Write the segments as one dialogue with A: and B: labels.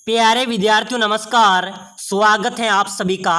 A: प्यारे विद्यार्थियों नमस्कार। स्वागत है आप सभी का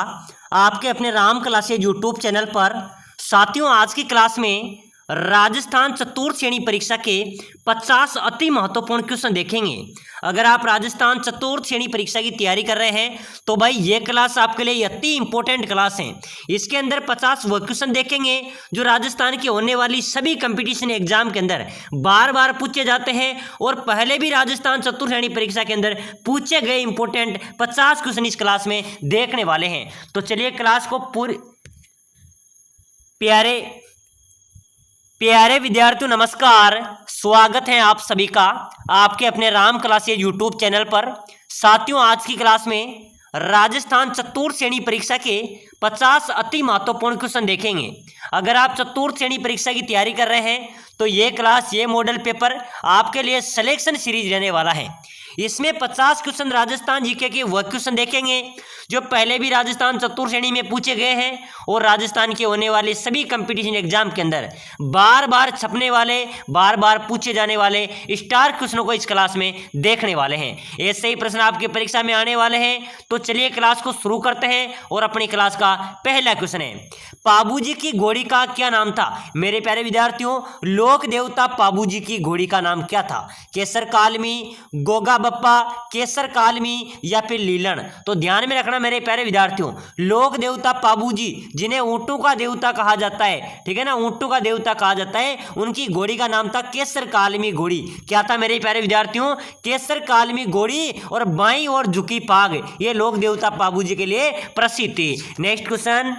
A: आपके अपने राम क्लासेज यूट्यूब चैनल पर। साथियों, आज की क्लास में राजस्थान चतुर्थ श्रेणी परीक्षा के 50 अति महत्वपूर्ण क्वेश्चन देखेंगे। अगर आप राजस्थान चतुर्थ श्रेणी परीक्षा की तैयारी कर रहे हैं तो भाई ये क्लास आपके लिए अति इंपॉर्टेंट क्लास है। इसके अंदर 50 वो क्वेश्चन देखेंगे जो राजस्थान की होने वाली सभी कंपटीशन एग्जाम के अंदर बार बार पूछे जाते हैं और पहले भी राजस्थान चतुर्थ श्रेणी परीक्षा के अंदर पूछे गए इंपॉर्टेंट 50 क्वेश्चन इस क्लास में देखने वाले हैं। तो चलिए क्लास को पूरी प्यारे विद्यार्थियों नमस्कार। स्वागत है आप सभी का आपके अपने राम क्लासेज यूट्यूब चैनल पर। साथियों, आज की क्लास में राजस्थान चतुर्थ श्रेणी परीक्षा के 50 अति महत्वपूर्ण क्वेश्चन देखेंगे। अगर आप चतुर्थ श्रेणी परीक्षा की तैयारी कर रहे हैं तो ये क्लास, ये मॉडल पेपर आपके लिए सिलेक्शन सीरीज रहने वाला है। इसमें 50 क्वेश्चन राजस्थान जीके के वो क्वेश्चन देखेंगे जो पहले भी राजस्थान चतुर्थ श्रेणी में पूछे गए हैं और राजस्थान के होने वाले सभी कंपटीशन एग्जाम के अंदर बार बार छपने वाले, बार बार पूछे जाने वाले स्टार क्वेश्चनों को इस क्लास में देखने वाले हैं। ऐसे ही प्रश्न आपकी परीक्षा में आने वाले हैं। तो चलिए क्लास को शुरू करते हैं और अपनी क्लास का पहला क्वेश्चन है, पाबूजी की घोड़ी का क्या नाम था? मेरे प्यारे विद्यार्थियों, लोक देवता पाबूजी की घोड़ी का नाम क्या था? केसर कालमी, गोगा बप्पा, केसर कालमी या फिर लीलन? तो ध्यान में रखना मेरे प्यारे विद्यार्थियों, लोक देवता पाबूजी जिन्हें ऊंटों का देवता कहा जाता है, ठीक है ना, ऊंटों का देवता कहा जाता है, उनकी घोड़ी का नाम था केसर कालमी घोड़ी। क्या था मेरे प्यारे विद्यार्थियों? केसर कालमी घोड़ी। और बाईं और झुकी पाग, ये लोक देवता पाबूजी के लिए प्रसिद्ध थी। नेक्स्ट क्वेश्चन,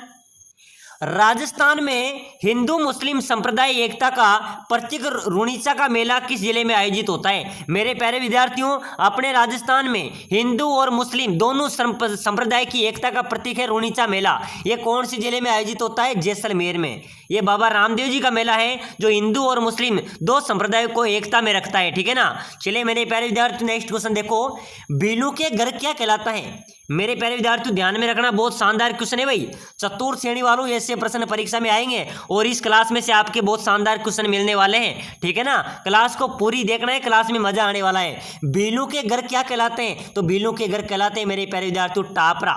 A: राजस्थान में हिंदू मुस्लिम संप्रदाय एकता का प्रतीक रुणीचा का मेला किस जिले में आयोजित होता है? मेरे प्यारे विद्यार्थियों, अपने राजस्थान में हिंदू और मुस्लिम दोनों संप्रदाय की एकता का प्रतीक है रुणीचा मेला। ये कौन से जिले में आयोजित होता है? जैसलमेर में। ये बाबा रामदेव जी का मेला है जो हिंदू और मुस्लिम दो संप्रदायों को एकता में रखता है, ठीक है ना। चलिए मेरे प्यारे विद्यार्थियों, नेक्स्ट क्वेश्चन देखो, बीलू के घर क्या कहलाता है? मेरे प्यारे विद्यार्थियों ध्यान में रखना, बहुत शानदार क्वेश्चन है भाई। चतुर्थ श्रेणी वालों ऐसे प्रश्न परीक्षा में आएंगे और इस क्लास में से आपके बहुत शानदार क्वेश्चन मिलने वाले हैं, ठीक है ना। क्लास को पूरी देखना है, क्लास में मजा आने वाला है। बीलू के घर क्या कहलाते हैं? तो बीलू के घर कहलाते हैं मेरे प्यारे विद्यार्थियों टापरा।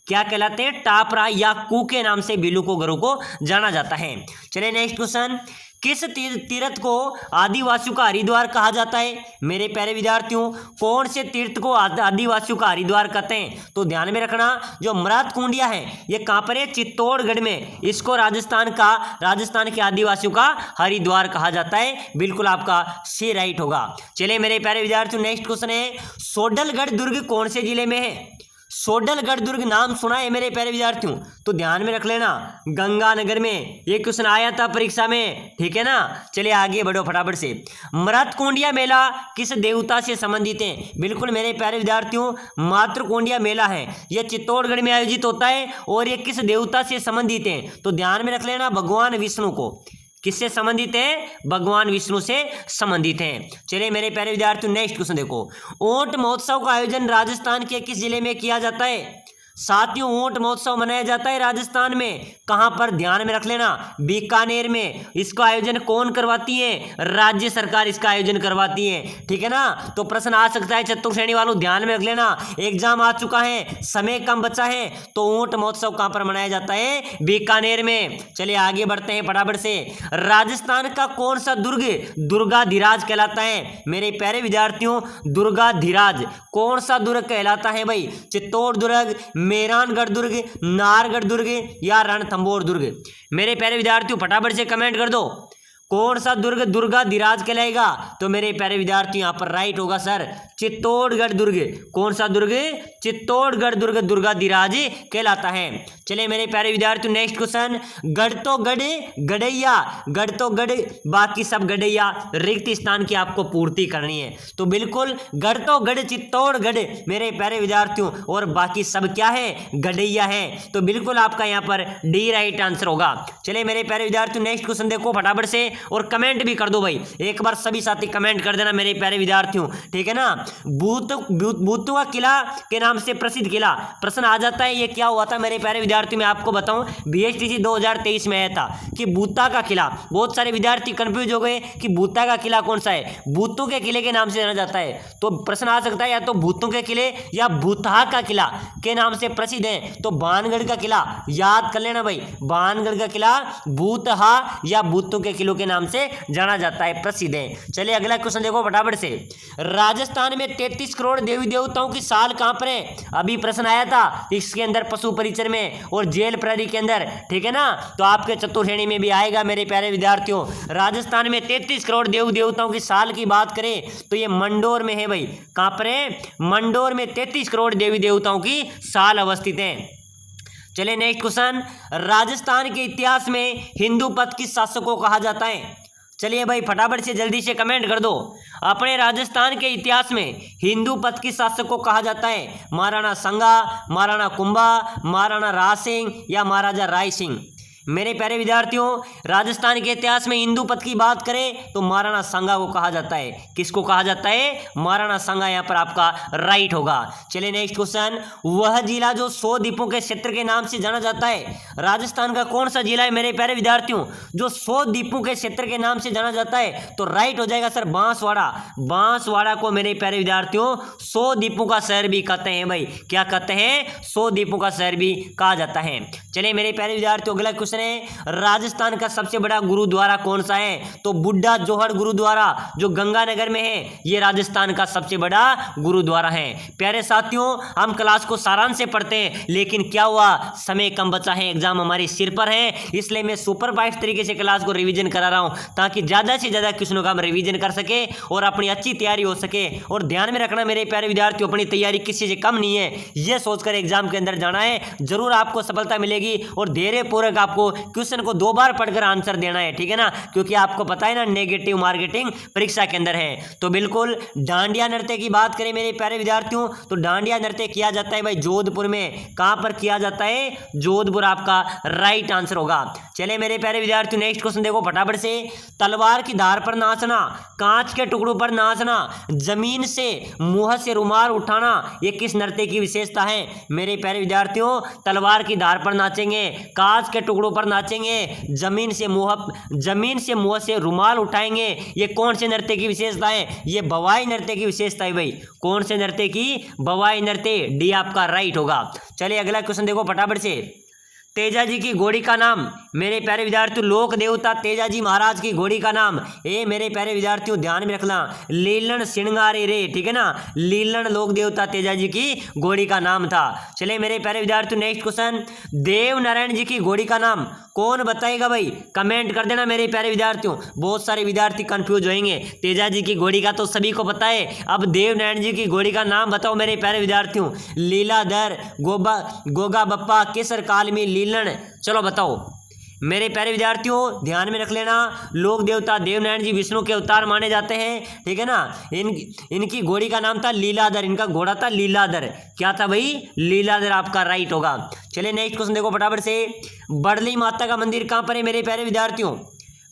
A: क्या कहलाते हैं? टापरा या कू के नाम से बीलू को घरों को जाना जाता है। चलिए नेक्स्ट क्वेश्चन, किस तीर्थ को आदिवासियों का हरिद्वार कहा जाता है? मेरे प्यारे विद्यार्थियों, कौन से तीर्थ को आदिवासियों का हरिद्वार कहते हैं? तो ध्यान में रखना, जो मृत कुंडिया है ये कहाँ पर है? चित्तौड़गढ़ में। इसको राजस्थान के आदिवासियों का हरिद्वार कहा जाता है। बिल्कुल आपका सी राइट होगा। चलिए मेरे प्यारे विद्यार्थियों, नेक्स्ट क्वेश्चन है, सोडलगढ़ दुर्ग कौन से जिले में है? सोडलगढ़ दुर्ग नाम सुना है मेरे प्यारे विद्यार्थियों? तो ध्यान में रख लेना, गंगानगर में। ये क्वेश्चन आया था परीक्षा में, ठीक है ना। चलिए आगे बढ़ो फटाफट से। मृतकुंडिया मेला किस देवता से संबंधित है? बिल्कुल मेरे प्यारे विद्यार्थियों, मातृकुंडिया मेला है, यह चित्तौड़गढ़ में आयोजित होता है और ये किस देवता से संबंधित है? तो ध्यान में रख लेना, भगवान विष्णु को। किससे संबंधित है? भगवान विष्णु से संबंधित है। चलिए मेरे प्यारे विद्यार्थियों, नेक्स्ट क्वेश्चन देखो, ऊंट महोत्सव का आयोजन राजस्थान के किस जिले में किया जाता है? साथियों, ऊंट महोत्सव मनाया जाता है राजस्थान में। कहां पर? ध्यान में रख लेना, बीकानेर में। इसका आयोजन कौन करवाती है? राज्य सरकार इसका आयोजन करवाती है, ठीक है ना। तो प्रश्न आ सकता है चतुर्थ श्रेणी वालों, ध्यान में रख लेना, एग्जाम आ चुका है, समय कम बचा है। तो ऊंट महोत्सव कहां पर मनाया जाता है? बीकानेर में। चलिए आगे बढ़ते हैं फटाफट से। राजस्थान का कौन सा दुर्ग दुर्गाधिराज कहलाता है? मेरे प्यारे विद्यार्थियों, दुर्गाधिराज कौन सा दुर्ग कहलाता है भाई? चित्तौड़ दुर्ग, मेहरानगढ़ दुर्ग, नाहरगढ़ दुर्ग या रणथंभौर दुर्ग? मेरे प्यारे विद्यार्थियों फटाफट से कमेंट कर दो, कौन सा दुर्ग दुर्गाधिराज कहलाएगा? तो मेरे प्यारे विद्यार्थी यहाँ पर राइट होगा सर, चित्तौड़गढ़ दुर्ग। कौन सा दुर्ग? चित्तौड़गढ़ दुर्ग दुर्गाधिराज कहलाता है। चलिए मेरे प्यारे विद्यार्थियों, नेक्स्ट क्वेश्चन, गढ़ तो गढ़ गढ़ैया, गढ़ तो गढ़ बाकी सब गढ़ैया, रिक्त स्थान की आपको पूर्ति करनी है। तो बिल्कुल गढ़ तो गढ़ चित्तौड़गढ़ मेरे प्यारे विद्यार्थियों, और बाकी सब क्या है? गढ़ैया है। तो बिल्कुल आपका यहाँ पर डी राइट आंसर होगा। चलिए मेरे प्यारे विद्यार्थियों, नेक्स्ट क्वेश्चन देखो फटाफट से। और कमेंट भी कर दो भाई, एक बार सभी साथी कमेंट कर देना मेरे प्यारे विद्यार्थियों, ठीक है ना। भूतों का किला के नाम से प्रसिद्ध किला, प्रश्न आ जाता है ये क्या हुआ था मेरे प्यारे विद्यार्थियों, मैं आपको बताऊं बीएचटीसी 2023 में आया था कि भूता का किला। बहुत सारे विद्यार्थी कंफ्यूज हो गए कि भूता का किला कौन सा है, भूतों के किले के नाम से जाना जाता है। तो प्रश्न आ सकता है या तो भूतों के किले या भूतहा का किला के नाम से प्रसिद्ध है, तो भानगढ़ का किला याद कर लेना भाई, भानगढ़ का किला भूतहा या भूतों के किलों के नाम से जाना जाता है, प्रसिद्ध है। चलिए अगला क्वेश्चन देखो फटाफट से, राजस्थान में 33 करोड़ देवी देवताओं की साल कहां पर है? अभी प्रश्न आया था इसके अंदर पशु परिचर में और जेल प्रहरी के अंदर, ठीक है ना। तो आपके चतुर्थ श्रेणी में भी आएगा मेरे प्यारे विद्यार्थियों। राजस्थान में 33 करोड़ देवी देवताओं की साल की बात करें तो ये मंडोर में है भाई, कहां पर है? मंडोर में 33 करोड़ देवी देवताओं की साल अवस्थित है। चलिए नेक्स्ट क्वेश्चन, राजस्थान के इतिहास में हिंदू पथ किस शासक को कहा जाता है? चलिए भाई फटाफट से जल्दी से कमेंट कर दो, अपने राजस्थान के इतिहास में हिंदू पथ किस शासक को कहा जाता है? महाराणा संगा, महाराणा कुंभा, महाराणा राज सिंह या महाराजा राय सिंह? मेरे प्यारे विद्यार्थियों, राजस्थान के इतिहास में हिंदू पथ की बात करें तो महाराणा संगा को कहा जाता है। किसको कहा जाता है? महाराणा संगा, यहाँ पर आपका राइट होगा। चलिए नेक्स्ट क्वेश्चन, वह जिला जो 100 द्वीपों के क्षेत्र के नाम से जाना जाता है, राजस्थान का कौन सा जिला है मेरे प्यारे विद्यार्थियों जो 100 द्वीपों के क्षेत्र के नाम से जाना जाता है? तो राइट हो जाएगा सर बांसवाड़ा। बांसवाड़ा को मेरे प्यारे विद्यार्थियों 100 द्वीपों का शहर भी कहते हैं भाई, क्या कहते हैं? 100 द्वीपों का शहर भी कहा जाता है। चलिए मेरे प्यारे विद्यार्थियों अगला क्वेश्चन है, राजस्थान का सबसे बड़ा गुरुद्वारा कौन सा है? तो बुड्ढा जोहर गुरुद्वारा जो गंगानगर में है, ये राजस्थान का सबसे बड़ा गुरुद्वारा है। प्यारे साथियों, हम क्लास को सारांश से पढ़ते हैं लेकिन क्या हुआ, समय कम बचा है, एग्जाम हमारे सिर पर है, इसलिए मैं सुपरफास्ट तरीके से क्लास को रिवीजन करा रहा हूं ताकि ज्यादा से ज्यादा क्वेश्चनों का हम रिवीजन कर सके और अपनी अच्छी तैयारी हो सके। और ध्यान में रखना मेरे प्यारे विद्यार्थियों, अपनी तैयारी किसी से कम नहीं है, यह सोचकर एग्जाम के अंदर जाना है, जरूर आपको सफलता मिलेगी। और धैर्य पूर्वक आपको क्वेश्चन को 2 बार पढ़कर आंसर देना है, ठीक है ना, क्योंकि आपको पता है ना नेगेटिव मार्केटिंग परीक्षा के अंदर है। तो बिल्कुल डांडिया नृत्य की बात करें मेरे प्यारे विद्यार्थियों तो डांडिया नृत्य किया जाता है भाई जोधपुर में। कहां पर किया जाता है? जोधपुर आपका राइट आंसर होगा। चले मेरे प्यारे विद्यार्थियों नेक्स्ट क्वेश्चन देखो फटाफट से, तलवार की धार पर नाचना, कांच के टुकड़ों पर नाचना, जमीन से मुंह से रुमाल उठाना, ये किस नृत्य की विशेषता है? मेरे प्यारे विद्यार्थियों, तलवार की धार पर नाचेंगे, कांच के टुकड़ों पर नाचेंगे, जमीन से मुंह से रुमाल उठाएंगे, ये कौन से नृत्य की विशेषता है? ये भवाई नृत्य की विशेषता है भाई। कौन से नृत्य की? भवाई नृत्य, डी आपका राइट होगा। चलिए अगला क्वेश्चन देखो फटाफट से, तेजाजी की घोड़ी का नाम? मेरे प्यारे विद्यार्थियों, लोक देवता तेजाजी महाराज की घोड़ी का नाम, ये मेरे प्यारे विद्यार्थियों ध्यान में रखना, लीलन सिंगारे रे, ठीक है ना, लीलन लोक देवता तेजाजी की घोड़ी का नाम था। चले मेरे प्यारे विद्यार्थियों नेक्स्ट क्वेश्चन, देव नारायण जी की घोड़ी का नाम कौन बताएगा भाई? कमेंट कर देना मेरे प्यारे विद्यार्थियों, बहुत सारे विद्यार्थी कंफ्यूज होंगे। तेजाजी की घोड़ी का तो सभी को पता है, अब देव नारायण जी की घोड़ी का नाम बताओ मेरे प्यारे विद्यार्थियों। लीलाधर, गोगा बप्पा, केसर काल में लीलन, चलो बताओ मेरे प्यारे विद्यार्थियों, ध्यान में रख लेना, लोक देवता देवनारायण जी विष्णु के अवतार माने जाते हैं, ठीक है ना। इनकी घोड़ी का नाम था लीलाधर, इनका घोड़ा था लीलाधर। क्या था भाई? लीलाधर आपका राइट होगा। चलिए नेक्स्ट क्वेश्चन देखो फटाफट से, बड़ली माता का मंदिर कहाँ पर है मेरे प्यारे विद्यार्थियों?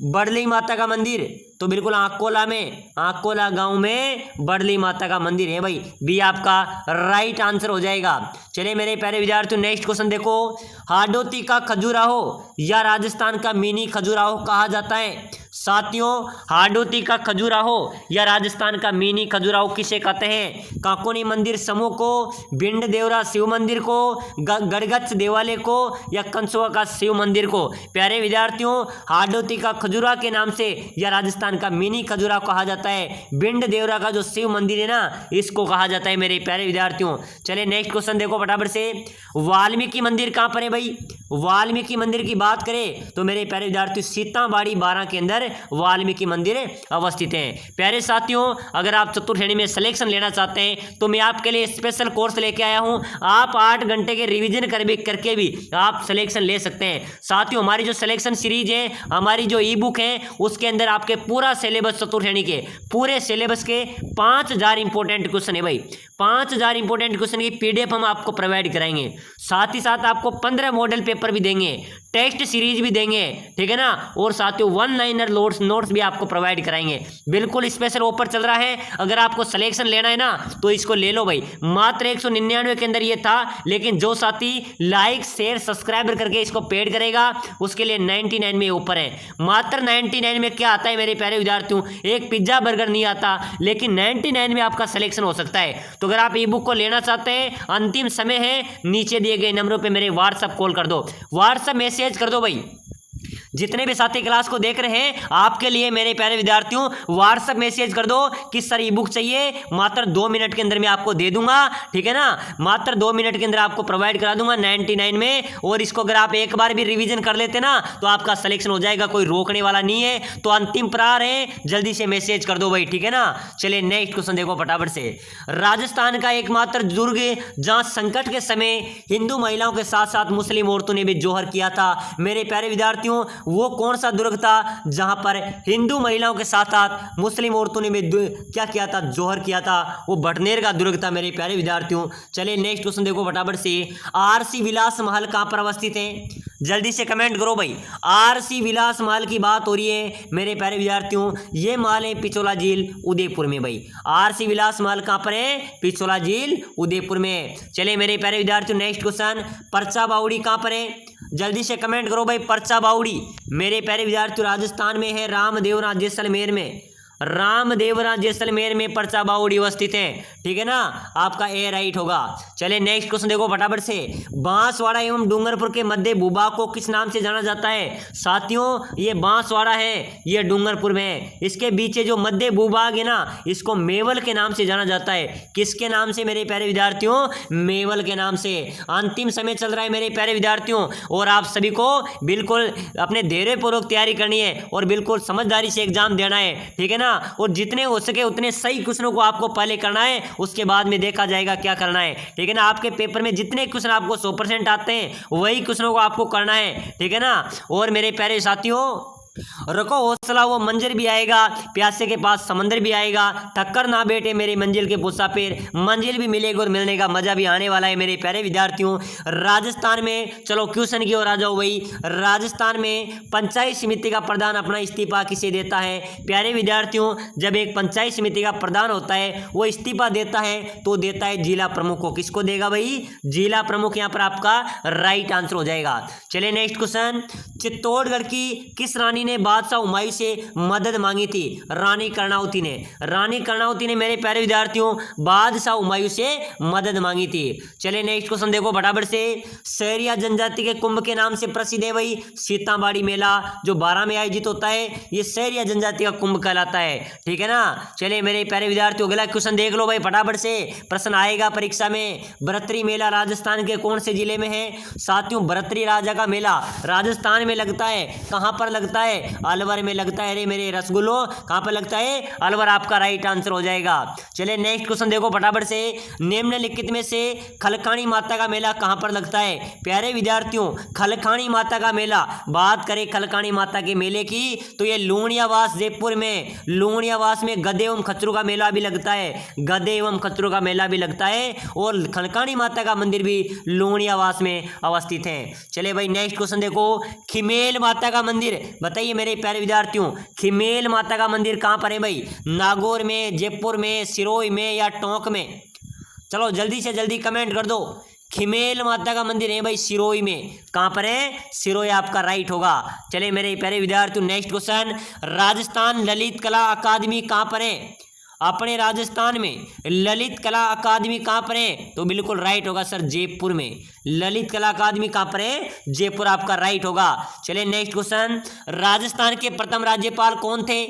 A: बड़ली माता का मंदिर तो बिल्कुल आकोला में, आकोला गांव में बड़ली माता का मंदिर है भाई, बी आपका राइट आंसर हो जाएगा। चलिए मेरे प्यारे विद्यार्थियों नेक्स्ट क्वेश्चन देखो, हाडोती का खजुराहो या राजस्थान का मिनी खजुराहो कहा जाता है? साथियों, हाडोती का खजुराहो या राजस्थान का मिनी खजुराहो किसे कहते हैं? काकोनी मंदिर समूह को, भिंड देवरा शिव मंदिर को, गड़गच्छ देवालय को या कंसुआ का शिव मंदिर को? प्यारे विद्यार्थियों, हाडोती का खजुरा के नाम से या राजस्थान का मिनी खजुरा कहा जाता है, भिंड देवरा का जो शिव मंदिर है ना, इसको कहा जाता है मेरे प्यारे विद्यार्थियों। चलिए नेक्स्ट क्वेश्चन देखो फटाफट से, वाल्मीकि मंदिर कहाँ पर है भाई? वाल्मीकि मंदिर की बात करें तो मेरे प्यारे विद्यार्थियों सीताबाड़ी 12 के अंदर वाल्मीकि मंदिर अवस्थित है। प्यारे साथियों, अगर आप चतुर्थ श्रेणी में सिलेक्शन लेना चाहते हैं तो मैं आपके लिए स्पेशल कोर्स लेके आया हूं, आप 8 घंटे के रिवीजन करके भी आप सिलेक्शन ले सकते हैं। साथियों, हमारी जो सिलेक्शन सीरीज है, हमारी जो ई बुक है, उसके अंदर आपके पूरा सिलेबस चतुर्थ श्रेणी के पूरे सिलेबस के 5000 इंपॉर्टेंट क्वेश्चन है भाई, 5000 इंपॉर्टेंट क्वेश्चन की PDF हम आपको प्रोवाइड कराएंगे। साथ ही साथ आपको 15 मॉडल पेपर भी देंगे, टेस्ट सीरीज भी देंगे, ठीक है ना, और साथियों 1 लाइनर नोट्स भी आपको प्रोवाइड कराएंगे। बिल्कुल स्पेशल ऑफर चल रहा है, अगर आपको सिलेक्शन लेना है ना तो इसको ले लो भाई। मात्र 199 के अंदर ये था, लेकिन जो साथी लाइक शेयर सब्सक्राइबर करके इसको पेड करेगा उसके लिए 99 में ऊपर है। मात्र 99 में क्या आता है मेरे प्यारे विद्यार्थियों, एक पिज्जा बर्गर नहीं आता, लेकिन 99 में आपका सिलेक्शन हो सकता है। तो अगर आप ई बुक को लेना चाहते हैं, अंतिम समय है, नीचे दिए गए नंबरों पर मेरे व्हाट्सएप कॉल कर दो, व्हाट्सएप मैसेज कर दो भाई। जितने भी साथी क्लास को देख रहे हैं आपके लिए मेरे प्यारे विद्यार्थियों व्हाट्सएप मैसेज कर दो कि सर ई बुक चाहिए, मात्र 2 मिनट के अंदर मैं आपको दे दूंगा, ठीक है ना, मात्र 2 मिनट के अंदर आपको प्रोवाइड करा दूंगा 99 में। और इसको अगर आप एक बार भी रिवीजन कर लेते ना तो आपका सिलेक्शन हो जाएगा, कोई रोकने वाला नहीं है। तो अंतिम प्रहार है, जल्दी से मैसेज कर दो भाई, ठीक है ना। चलिए नेक्स्ट क्वेश्चन देखो फटाफट से। राजस्थान का एकमात्र दुर्ग जहां संकट के समय हिंदू महिलाओं के साथ साथ मुस्लिम औरतों ने भी जोहर किया था, मेरे प्यारे विद्यार्थियों वो कौन सा दुर्ग था जहां पर हिंदू महिलाओं के साथ साथ मुस्लिम औरतों ने भी क्या किया था, जोहर किया था? वो भटनेर का दुर्ग था मेरे प्यारे विद्यार्थियों। चलिए नेक्स्ट क्वेश्चन देखो फटाफट से। आरसी विलास महल कहां पर अवस्थित है? जल्दी से कमेंट करो भाई। आरसी विलास महल की बात हो रही है मेरे प्यारे विद्यार्थियों, ये महल है पिछोला झील उदयपुर में भाई। आरसी विलास महल कहां पर है? पिछोला झील उदयपुर में। चलिए मेरे प्यारे विद्यार्थियों नेक्स्ट क्वेश्चन, परचा बावड़ी कहां पर है? जल्दी से कमेंट करो भाई। परचा बावड़ी मेरे प्यारे विद्यार्थियों राजस्थान में है, रामदेवरा जैसलमेर में, रामदेवरा जैसलमेर में परचा बावड़ी अवस्थित है, ठीक है ना, आपका ए राइट होगा। चलिए नेक्स्ट क्वेश्चन देखो फटाफट से। बांसवाड़ा एवं डूंगरपुर के मध्य भूभाग को किस नाम से जाना जाता है? साथियों ये बांसवाड़ा है, ये डूंगरपुर में है, इसके बीच जो मध्य भूभाग है ना इसको मेवल के नाम से जाना जाता है। किसके नाम से मेरे प्यारे विद्यार्थियों? मेवल के नाम से। अंतिम समय चल रहा है मेरे प्यारे विद्यार्थियों और आप सभी को बिल्कुल अपने धैर्यपूर्वक तैयारी करनी है और बिल्कुल समझदारी से एग्जाम देना है, ठीक है ना। और जितने हो सके उतने सही क्वेश्चनों को आपको पहले करना है, उसके बाद में देखा जाएगा क्या करना है, ठीक है ना। आपके पेपर में जितने क्वेश्चन आपको 100% आते हैं वही क्वेश्चनों को आपको करना है, ठीक है ना। और मेरे प्यारे साथियों रखो हौसला, वो मंजर भी आएगा, प्यासे के पास समंदर भी आएगा, टक्कर ना बैठे मेरे मंजिल के मुसाफिर, मंजिल भी मिलेगी और मिलने का मजा भी आने वाला है मेरे प्यारे विद्यार्थियों। राजस्थान में चलो क्वेश्चन की ओर आ जाओ भाई। राजस्थान में पंचायत समिति का प्रधान अपना इस्तीफा किसे देता है? प्यारे विद्यार्थियों जब एक पंचायत समिति का प्रधान होता है वो इस्तीफा देता है तो देता है जिला प्रमुख को। किसको देगा भाई? जिला प्रमुख, यहाँ पर आपका राइट आंसर हो जाएगा। चलिए नेक्स्ट क्वेश्चन, चित्तौड़गढ़ की किस रानी ने बादशाह हुमायूं से मदद मांगी थी? रानी कर्णावती ने। रानी कर्णावती ने मेरे प्यारे विद्यार्थियों बादशाह हुमायूं से मदद मांगी थी। चलिए नेक्स्ट क्वेश्चन देखो फटाफट से। सहरिया जनजाति के कुंभ के नाम से प्रसिद्ध है भाई सीताबाड़ी मेला, जो 12 में आयोजित होता है, ये सहरिया जनजाति का कुंभ कहलाता है, ठीक है ना। चलिए मेरे प्यारे विद्यार्थियों अगला क्वेश्चन देख लो भाई फटाफट से, प्रश्न आएगा परीक्षा में। बरतरी मेला राजस्थान के कौन से जिले में है? साथियों बरतरी राजा का मेला राजस्थान में लगता है। कहां पर लगता है? अलवर में लगता है। अरे मेरे रसगुल्लो कहां पर लगता है? अलवर आपका राइट आंसर हो जाएगा। चलिए नेक्स्ट क्वेश्चन देखो फटाफट से। निम्नलिखित में से खलखानी माता का मेला कहां पर लगता है? प्यारे विद्यार्थियों खलखानी माता का मेला, बात करें खलखानी माता के मेले की तो ये लूणियावास जयपुर में, लूणियावास में गधे एवं खच्चरों का मेला भी लगता है, गधे एवं खच्चरों का मेला भी लगता है और खलखानी माता का मंदिर भी लूणियावास में अवस्थित है। चलिए भाई नेक्स्ट क्वेश्चन देखो, खिमेल माता का मंदिर बताइए मेरे प्यारे विद्यार्थियों, खिमेल माता का मंदिर कहां पर है भाई? नागौर में, जयपुर में, सिरोही में या टोंक में? चलो जल्दी से जल्दी कमेंट कर दो। खिमेल माता का मंदिर है भाई सिरोही में। कहां पर है? सिरोही आपका राइट होगा। चलिए मेरे प्यारे विद्यार्थियों नेक्स्ट क्वेश्चन, राजस्थान ललित कला अकादमी कहां पर है? अपने राजस्थान में ललित कला अकादमी कहां पर है? तो बिल्कुल राइट होगा सर जयपुर में। ललित कला अकादमी कहां पर है? जयपुर आपका राइट होगा। चलिए नेक्स्ट क्वेश्चन, राजस्थान के प्रथम राज्यपाल कौन थे?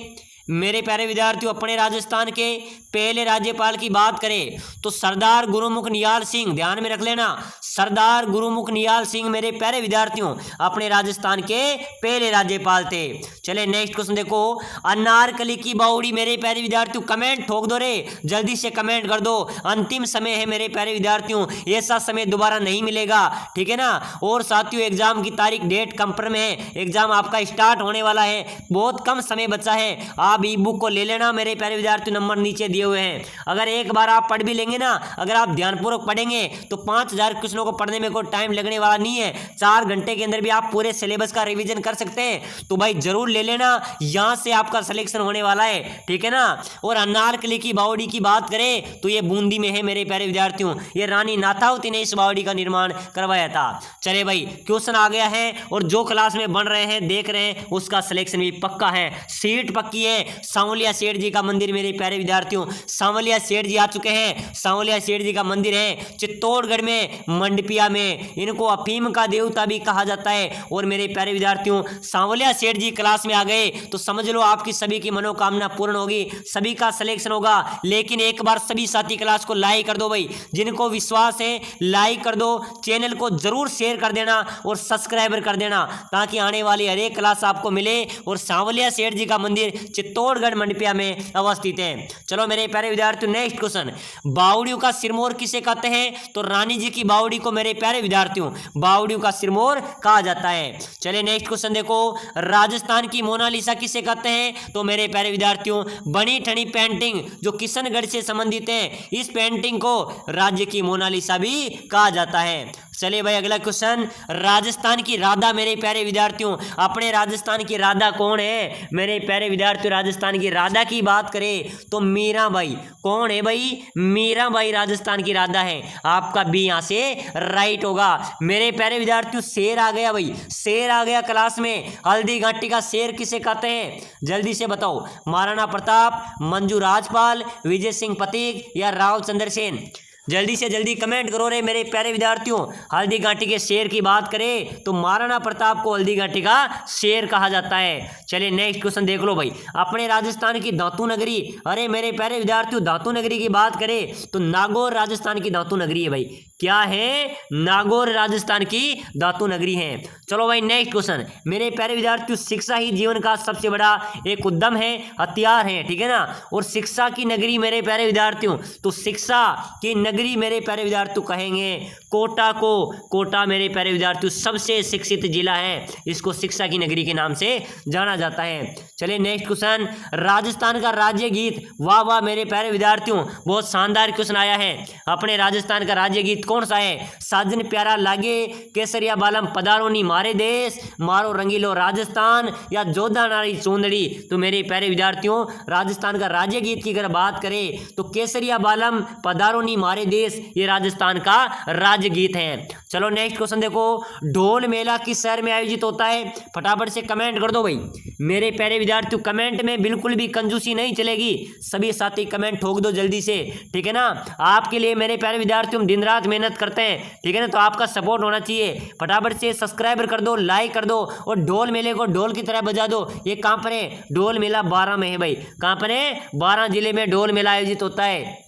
A: मेरे प्यारे विद्यार्थियों अपने राजस्थान के पहले राज्यपाल की बात करें तो सरदार गुरुमुख निहाल सिंह, ध्यान में रख लेना, सरदार गुरुमुख निहाल सिंह मेरे प्यारे विद्यार्थियों अपने राजस्थान के पहले राज्यपाल थे। चले नेक्स्ट क्वेश्चन देखो, अनारकली की बावड़ी मेरे प्यारे विद्यार्थियों कमेंट ठोक दो रे, जल्दी से कमेंट कर दो, अंतिम समय है मेरे प्यारे विद्यार्थियों, ऐसा समय दोबारा नहीं मिलेगा, ठीक है ना। और साथियों एग्जाम की तारीख डेट कंफर्म है, एग्जाम आपका स्टार्ट होने वाला है, बहुत कम समय बचा है, आप आप ई बुक को ले लेना मेरे प्यारे विद्यार्थी, नंबर नीचे दिए हुए हैं। अगर एक बार आप पढ़ भी लेंगे ना, अगर आप ध्यानपूर्वक पढ़ेंगे तो 5000 क्वेश्चनों को पढ़ने में कोई टाइम लगने वाला नहीं है। 4 घंटे के अंदर भी आप पूरे सिलेबस का रिवीजन कर सकते हैं। तो भाई जरूर ले लेना, यहां से आपका सिलेक्शन होने वाला है, ठीक है ना। और अनारकली की बावड़ी की बात करें तो ये बूंदी में है मेरे प्यारे विद्यार्थियों। ये रानी नाथावती ने इस बावड़ी का निर्माण करवाया था। चले भाई क्वेश्चन आ गया है, और जो क्लास में बन रहे हैं देख रहे हैं उसका सिलेक्शन भी पक्का है, सीट पक्की है। सांवलिया सेठ जी का मंदिर मेरे प्यारे विद्यार्थियों, सांवलिया सेठ जी आ चुके हैं। सांवलिया सेठ जी का मंदिर है चित्तौड़गढ़ में, मंडपिया में। इनको अफीम का देवता भी कहा जाता है। और मेरे प्यारे विद्यार्थियों सांवलिया सेठ जी क्लास में आ गए तो समझ लो आपकी सभी की मनोकामना पूर्ण होगी, सभी का सिलेक्शन होगा। लेकिन एक बार सभी साथी क्लास को लाइक कर दो भाई, जिनको विश्वास है लाइक कर दो, चैनल को जरूर शेयर कर देना और सब्सक्राइबर कर देना, ताकि आने वाली हर एक क्लास आपको मिले। और सांवलिया सेठ जी का मंदिर चित्तौड़गढ़ मंडपिया में अवस्थित है। चलो मेरे प्यारे विद्यार्थियों नेक्स्ट क्वेश्चन, बावड़ियों का सिरमौर किसे कहते हैं? तो रानी जी की बावड़ी को मेरे प्यारे विद्यार्थियों बावड़ियों का सिरमौर कहा जाता है। चलिए नेक्स्ट क्वेश्चन देखो, राजस्थान की मोनालिसा किसे कहते हैं? तो मेरे प्यारे विद्यार्थियों बनी ठनी पेंटिंग जो किशनगढ़ से संबंधित है, इस पेंटिंग को राज्य की मोनालिसा भी कहा जाता है। चलिए भाई अगला क्वेश्चन, राजस्थान की राधा मेरे प्यारे विद्यार्थियों, अपने राजस्थान की राधा कौन है? मेरे प्यारे विद्यार्थियों राजस्थान की राधा की बात करें तो मीराबाई। कौन है भाई? मीराबाई राजस्थान की राधा है। आपका बी यहां से राइट होगा। मेरे प्यारे विद्यार्थियों शेर आ गया भाई, शेर आ गया क्लास में। हल्दी घाटी का शेर किसे कहते हैं? जल्दी से बताओ, महाराणा प्रताप, मंजू राजपाल, विजय सिंह पथिक या राव चंद्र सेन? जल्दी से जल्दी कमेंट करो रे मेरे प्यारे विद्यार्थियों। हल्दी घाटी के शेर की बात करें तो महाराणा प्रताप को हल्दी घाटी का शेर कहा जाता है। चलिए नेक्स्ट क्वेश्चन देख लो भाई, अपने राजस्थान की धातु नगरी। अरे मेरे प्यारे विद्यार्थियों धातु नगरी की बात करें तो नागौर राजस्थान की धातु नगरी है भाई। क्या है? नागौर राजस्थान की धातु नगरी है। चलो भाई नेक्स्ट क्वेश्चन, मेरे प्यारे विद्यार्थियों शिक्षा ही जीवन का सबसे बड़ा एक उद्यम है, हथियार है, ठीक है ना। और शिक्षा की नगरी मेरे प्यारे विद्यार्थियों, तो शिक्षा की नगरी मेरे प्यारे विद्यार्थियों कहेंगे कोटा को। कोटा मेरे प्यारे विद्यार्थियों सबसे शिक्षित जिला है, इसको शिक्षा की नगरी के नाम से जाना जाता है। चलिए नेक्स्ट क्वेश्चन, राजस्थान का राज्य गीत। वाह वाह मेरे प्यारे विद्यार्थियों बहुत शानदार क्वेश्चन आया है। अपने राजस्थान का राज्य गीत कौन सा है? साजन प्यारा लागे, केसरिया बालम पधारोनी मारे देश, मारो रंगीलो राजस्थान या जोधा नारी चूंदड़ी? तो मेरे प्यारे विद्यार्थियों राजस्थान का राज्य गीत की अगर बात करें तो केसरिया बालम पधारोनी मारे देश ये राजस्थान का राज्य गीत है। चलो नेक्स्ट क्वेश्चन देखो, ढोल मेला किस शहर में आयोजित होता है? फटाफट से कमेंट कर दो भाई मेरे प्यारे विद्यार्थियों। कमेंट में बिल्कुल भी कंजूसी नहीं चलेगी, सभी साथी कमेंट ठोक दो जल्दी से, ठीक है ना। आपके लिए मेरे प्यारे विद्यार्थियों दिन रात मेहनत करते हैं, ठीक है ना, तो आपका सपोर्ट होना चाहिए। फटाफट से सब्सक्राइबर कर दो, लाइक कर दो और ढोल मेले को ढोल की तरह बजा दो। ये कहाँ पर है? ढोल मेला 12 में है भाई। कहाँ पर है? 12 जिले में ढोल मेला आयोजित होता है।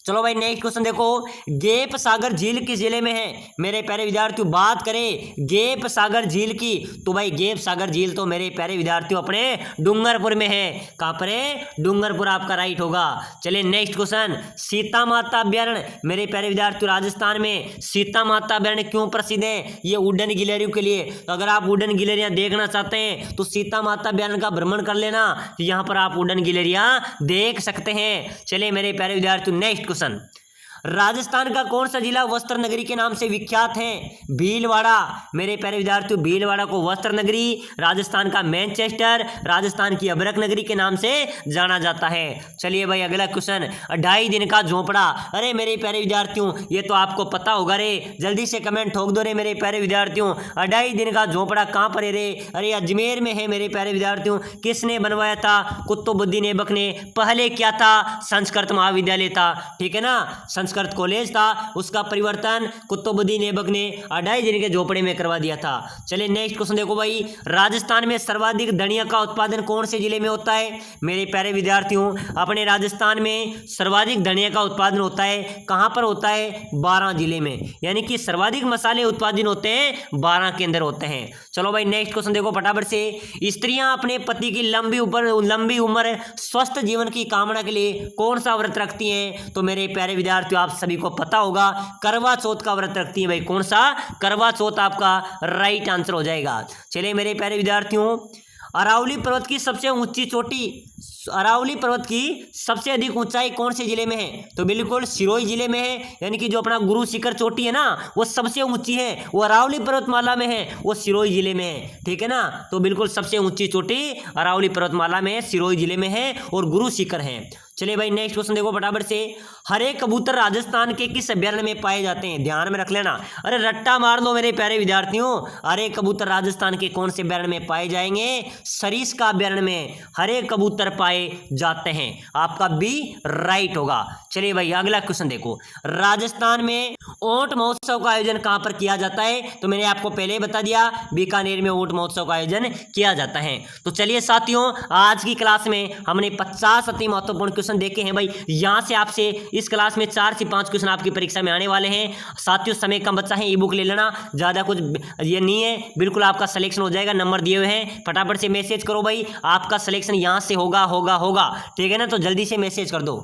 A: चलो भाई नेक्स्ट क्वेश्चन देखो, गेप सागर झील किस जिले में है? मेरे प्यारे विद्यार्थियों बात करें गेप सागर झील की तो भाई गेप सागर झील तो मेरे प्यारे विद्यार्थियों अपने डूंगरपुर में है। कहाँ पर है? डूंगरपुर आपका राइट होगा। चलिए नेक्स्ट क्वेश्चन, सीता माता अभ्यारण्य मेरे प्यारे विद्यार्थियों राजस्थान में सीता माता अभ्यारण्य क्यों प्रसिद्ध है? ये वुडन गिलहरियों के लिए। तो अगर आप वुडन गिलहरियां देखना चाहते हैं तो सीता माता अभ्यारण्य का भ्रमण कर लेना, यहाँ पर आप वुडन गिलहरियां देख सकते हैं। चलिए मेरे प्यारे विद्यार्थियों नेक्स्ट राजस्थान का कौन सा जिला वस्त्र नगरी के नाम से विख्यात है? भीलवाड़ा मेरे प्यारे विद्यार्थियों भीलवाड़ा को वस्त्र नगरी, राजस्थान का मैनचेस्टर, राजस्थान की अभ्रक नगरी के नाम से जाना जाता है। चलिए भाई अगला क्वेश्चन, 2.5 दिन का झोपड़ा। अरे मेरे प्यारे विद्यार्थियों ये तो आपको पता होगा रे, जल्दी से कमेंट ठोक दो रे मेरे प्यारे विद्यार्थियों। 2.5 दिन का झोपड़ा कहाँ पर है रे? अरे अजमेर में है मेरे प्यारे विद्यार्थियों। किसने बनवाया था? कुतुबुद्दीन ऐबक ने। पहले क्या था? संस्कृत महाविद्यालय था, ठीक है ना, संस्कृत कॉलेज था, उसका परिवर्तन कुतुबुद्दीन ऐबक ने 2.5 दिन के झोपड़े में करवा दिया था। चलिए नेक्स्ट क्वेश्चन देखो भाई, राजस्थान में सर्वाधिक धनिया का उत्पादन कौन से जिले में होता है? मेरे प्यारे विद्यार्थियों अपने राजस्थान में सर्वाधिक धनिया का उत्पादन होता है। कहां पर होता है? 12 जिले में, यानी कि सर्वाधिक मसाले उत्पादन होते हैं 12 के अंदर होते हैं। चलो भाई नेक्स्ट क्वेश्चन देखो फटाफट से, स्त्रियां अपने पति की लंबी उम्र स्वस्थ जीवन की कामना के लिए कौन सा व्रत रखती हैं? तो मेरे प्यारे विद्यार्थियों आप सभी को पता होगा करवा चौथ का व्रत रखती है भाई। कौन सा? करवा चौथ आपका राइट आंसर हो जाएगा। चलिए मेरे प्यारे विद्यार्थियों अरावली पर्वत की सबसे ऊंची चोटी, अरावली पर्वत की सबसे अधिक ऊंचाई कौन से जिले में है? तो बिल्कुल सिरोही जिले में है, यानी कि जो अपना गुरु शिखर चोटी है ना वो सबसे ऊंची है, वो अरावली पर्वतमाला में है, वो सिरोही जिले में है। ठीक है ना, तो बिल्कुल सबसे ऊंची चोटी अरावली पर्वतमाला में है, सिरोही जिले में है और गुरु शिखर है। चलिए भाई नेक्स्ट क्वेश्चन देखो फटाफट से। हरे कबूतर राजस्थान के किस अभ्यारण्य में पाए जाते हैं? ध्यान में रख लेना, अरे रट्टा मार दो मेरे प्यारे विद्यार्थियों। हरे कबूतर राजस्थान के कौन से अभ्यारण्य में पाए जाएंगे? सरिस्का अभ्यारण्य में हरे कबूतर पाए जाते हैं। आपका बी राइट होगा। चलिए भाई अगला क्वेश्चन देखो। राजस्थान में ऊंट महोत्सव का आयोजन कहां पर किया जाता है? तो मैंने आपको पहले ही बता दिया, बीकानेर में ऊंट महोत्सव का आयोजन किया जाता है। तो चलिए साथियों, आज की क्लास में हमने 50 अति महत्वपूर्ण क्वेश्चन देखे हैं भाई। यहां से आपसे इस क्लास में 4 से 5 क्वेश्चन आपकी परीक्षा में आने वाले हैं। साथियों समय कम बचा है, ई बुक ले लेना, ज्यादा कुछ ये नहीं है, बिल्कुल आपका सिलेक्शन हो जाएगा। नंबर दिए हुए हैं, फटाफट से मैसेज करो भाई, आपका सिलेक्शन यहां से होगा। ठीक है ना, तो जल्दी से मैसेज कर दो।